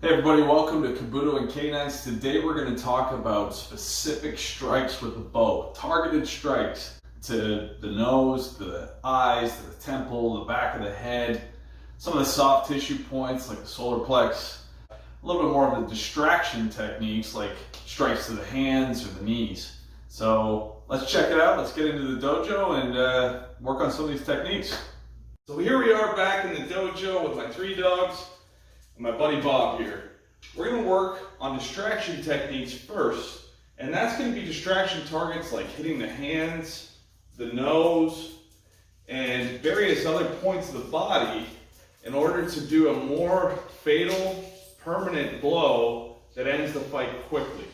Hey everybody, welcome to Kabuto and Canines. Today we're going to talk about specific strikes with the bow. Targeted strikes to the nose, the eyes, the temple, the back of the head, some of the soft tissue points like the solar plex, a little bit more of the distraction techniques like strikes to the hands or the knees. So let's check it out, let's get into the dojo and work on some of these techniques. So here we are back in the dojo with my three dogs and my buddy Bob here. We're going to work on distraction techniques first, and that's going to be distraction targets like hitting the hands, the nose, and various other points of the body in order to do a more fatal, permanent blow that ends the fight quickly.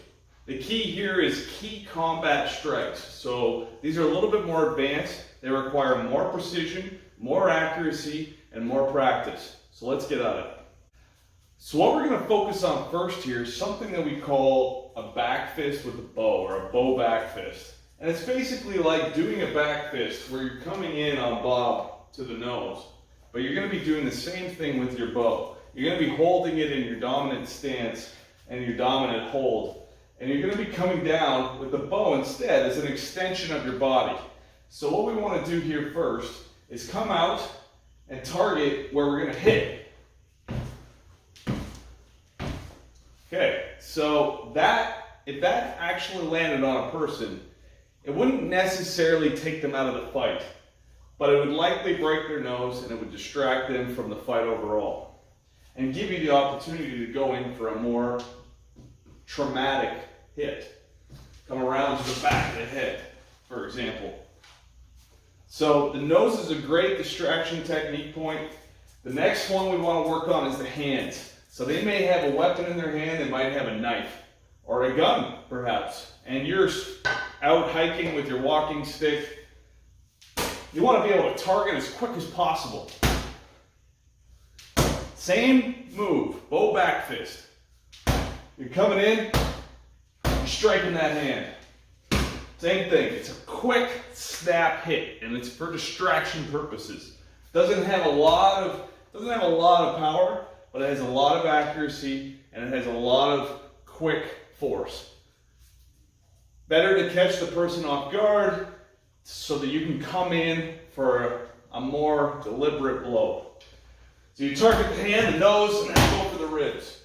The key here is key combat strikes. So these are a little bit more advanced. They require more precision, more accuracy, and more practice. So let's get at it. So what we're going to focus on first here is something that we call a back fist with a bow, or a bow back fist. And it's basically like doing a back fist where you're coming in on Bob to the nose, but you're going to be doing the same thing with your bow. You're going to be holding it in your dominant stance and your dominant hold, and you're going to be coming down with the bow instead as an extension of your body. So what we want to do here first is come out and target where we're going to hit. Okay, so if that actually landed on a person, it wouldn't necessarily take them out of the fight, but it would likely break their nose and it would distract them from the fight overall and give you the opportunity to go in for a more traumatic hit. Come around to the back of the head, for example. So the nose is a great distraction technique point. The next one we want to work on is the hands. So they may have a weapon in their hand, they might have a knife or a gun perhaps, and you're out hiking with your walking stick. You want to be able to target as quick as possible. Same move, bow back fist. You're coming in, you're striking that hand. Same thing, it's a quick snap hit and it's for distraction purposes. Doesn't have a lot of power, but it has a lot of accuracy and it has a lot of quick force. Better to catch the person off guard so that you can come in for a more deliberate blow. So you target the hand, the nose, and then go for the ribs.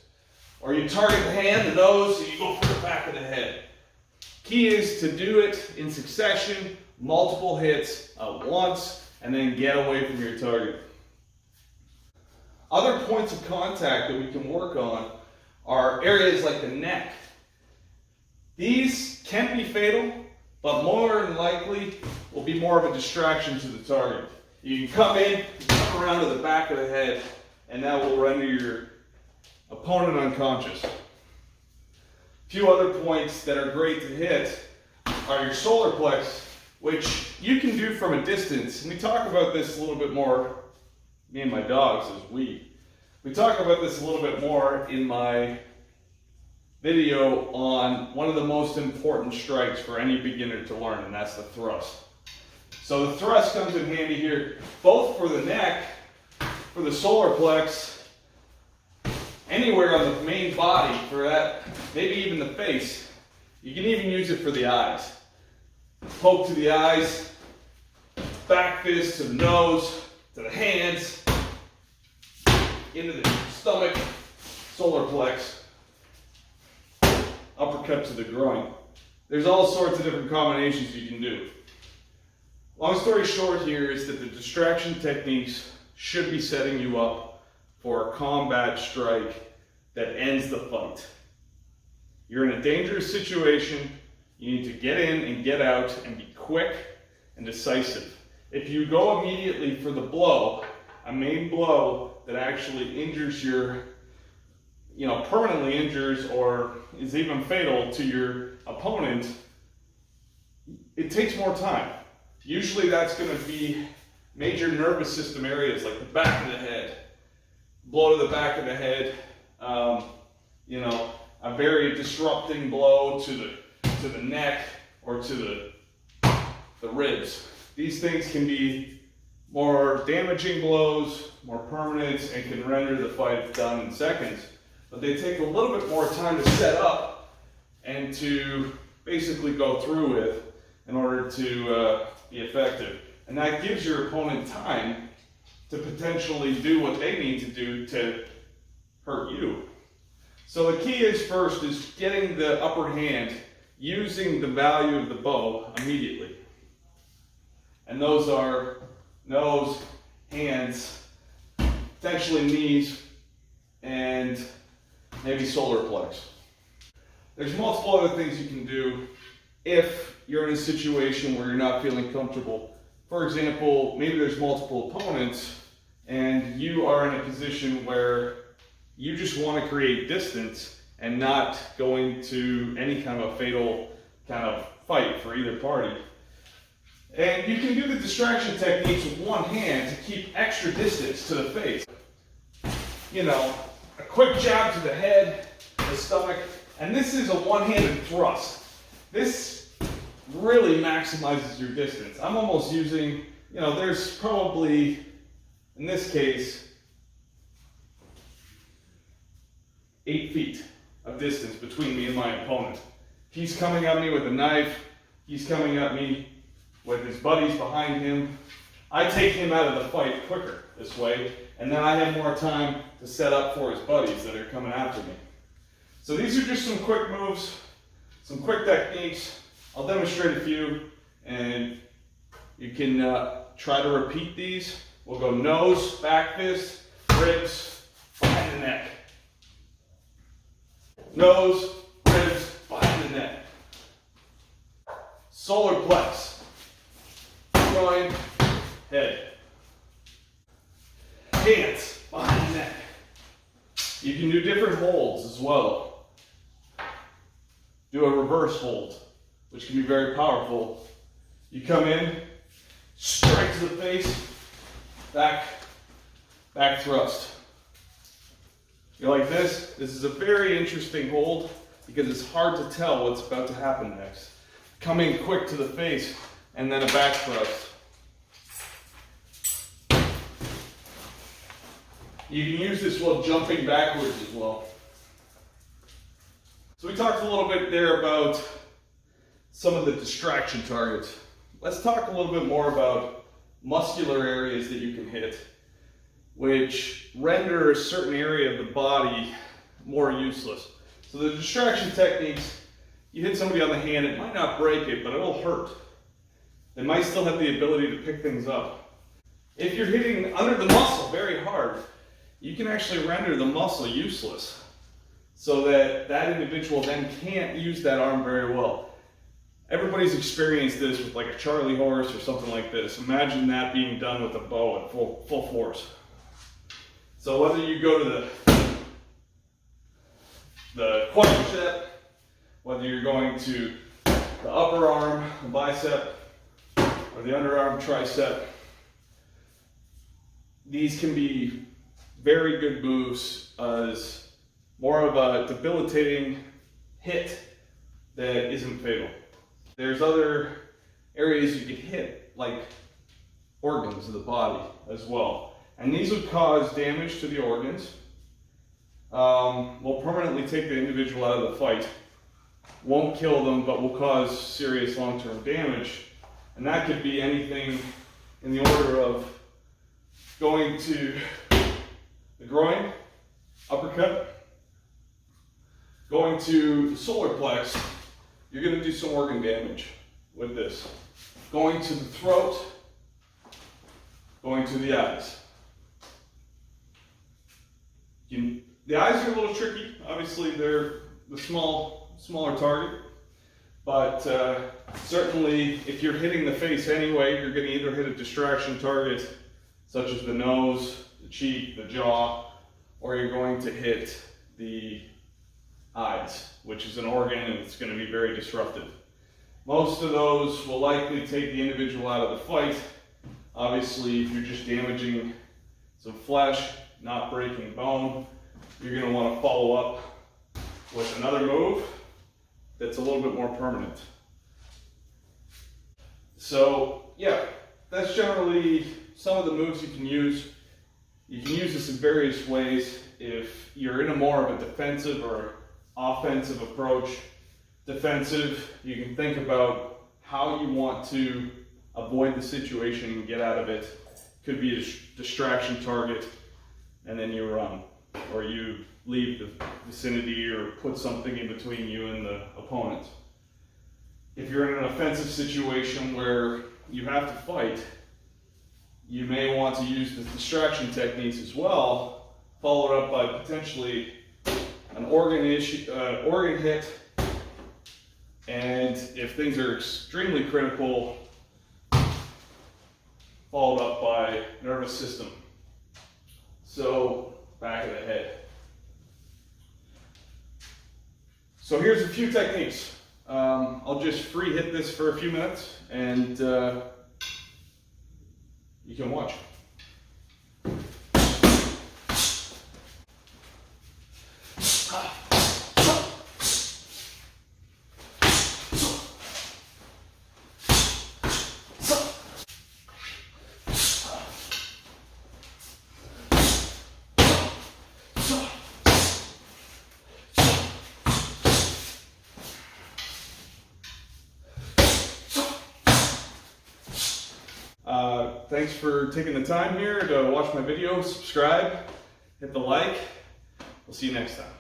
Or you target the hand, the nose, and you go for the back of the head. Key is to do it in succession, multiple hits at once, and then get away from your target. Other points of contact that we can work on are areas like the neck. These can be fatal, but more than likely will be more of a distraction to the target. You can come in, come around to the back of the head, and that will render your opponent unconscious. A few other points that are great to hit are your solar plex, which you can do from a distance. And we talk about this a little bit more, me and my dogs as we talk about this a little bit more in my video on one of the most important strikes for any beginner to learn, and that's the thrust. So the thrust comes in handy here, both for the neck, for the solar plex, anywhere on the main body for that, maybe even the face. You can even use it for the eyes. Poke to the eyes, back fist to the nose, to the hands, into the stomach, solar plex, uppercut to the groin. There's all sorts of different combinations you can do. Long story short here is that the distraction techniques should be setting you up for a combat strike that ends the fight. You're in a dangerous situation. You need to get in and get out and be quick and decisive. If you go immediately for the blow, a main blow that actually injures permanently injures or is even fatal to your opponent, it takes more time. Usually that's going to be major nervous system areas like the back of the head, blow to the back of the head, a very disrupting blow to the neck or to the ribs. These things can be more damaging blows, more permanent, and can render the fight done in seconds. but they take a little bit more time to set up and to basically go through with in order to be effective. And that gives your opponent time to potentially do what they need to do to hurt you. So the key is first is getting the upper hand, using the value of the bow immediately. And those are nose, hands, potentially knees, and maybe solar plex. There's multiple other things you can do if you're in a situation where you're not feeling comfortable. For example, maybe there's multiple opponents and you are in a position where you just want to create distance and not go into any kind of a fatal kind of fight for either party. And you can do the distraction techniques with one hand to keep extra distance to the face. You know, a quick jab to the head, the stomach, and this is a one-handed thrust. This really maximizes your distance. I'm almost using, you know, there's probably, in this case, 8 feet of distance between me and my opponent. He's coming at me with a knife. He's coming at me with his buddies behind him. I take him out of the fight quicker this way, and then I have more time to set up for his buddies that are coming after me. So these are just some quick moves, some quick techniques. I'll demonstrate a few, and you can try to repeat these. We'll go nose, back fist, ribs, behind the neck. Nose, ribs, behind the neck. Solar plex. Groin, head. Hands, behind the neck. You can do different holds as well. Do a reverse hold, which can be very powerful. You come in, strike to the face, back thrust. You're like this. This is a very interesting hold because it's hard to tell what's about to happen next. Coming quick to the face and then a back thrust. You can use this while jumping backwards as well. So we talked a little bit there about some of the distraction targets. Let's talk a little bit more about muscular areas that you can hit, which render a certain area of the body more useless. So the distraction techniques, you hit somebody on the hand, it might not break it, but it'll hurt. They might still have the ability to pick things up. If you're hitting under the muscle very hard, you can actually render the muscle useless so that that individual then can't use that arm very well. Everybody's experienced this with like a Charlie horse or something like this. Imagine that being done with a bow at full force. So whether you go to the quadricep, whether you're going to the upper arm, the bicep, or the underarm, tricep, these can be very good moves as more of a debilitating hit that isn't fatal. There's other areas you can hit, like organs of the body as well. And these would cause damage to the organs, will permanently take the individual out of the fight, won't kill them, but will cause serious long-term damage. And that could be anything in the order of going to the groin, uppercut, going to the solar plex. You're going to do some organ damage with this. Going to the throat, going to the eyes. The eyes are a little tricky. Obviously, they're the smaller target. But certainly, if you're hitting the face anyway, you're going to either hit a distraction target, such as the nose, the cheek, the jaw, or you're going to hit the eyes, which is an organ and it's going to be very disruptive. Most of those will likely take the individual out of the fight. Obviously, if you're just damaging some flesh, not breaking bone, you're going to want to follow up with another move that's a little bit more permanent. So yeah, that's generally some of the moves you can use. You can use this in various ways. If you're in a more of a defensive or offensive approach, defensive, you can think about how you want to avoid the situation and get out of it. Could be a distraction target, and then you run, or you leave the vicinity or put something in between you and the opponent. If you're in an offensive situation where you have to fight, you may want to use the distraction techniques as well, followed up by potentially an organ hit, and if things are extremely critical, followed up by nervous system. So, back of the head. So here's a few techniques. I'll just free hit this for a few minutes, and you can watch. Thanks for taking the time here to watch my video. Subscribe, hit the like. We'll see you next time.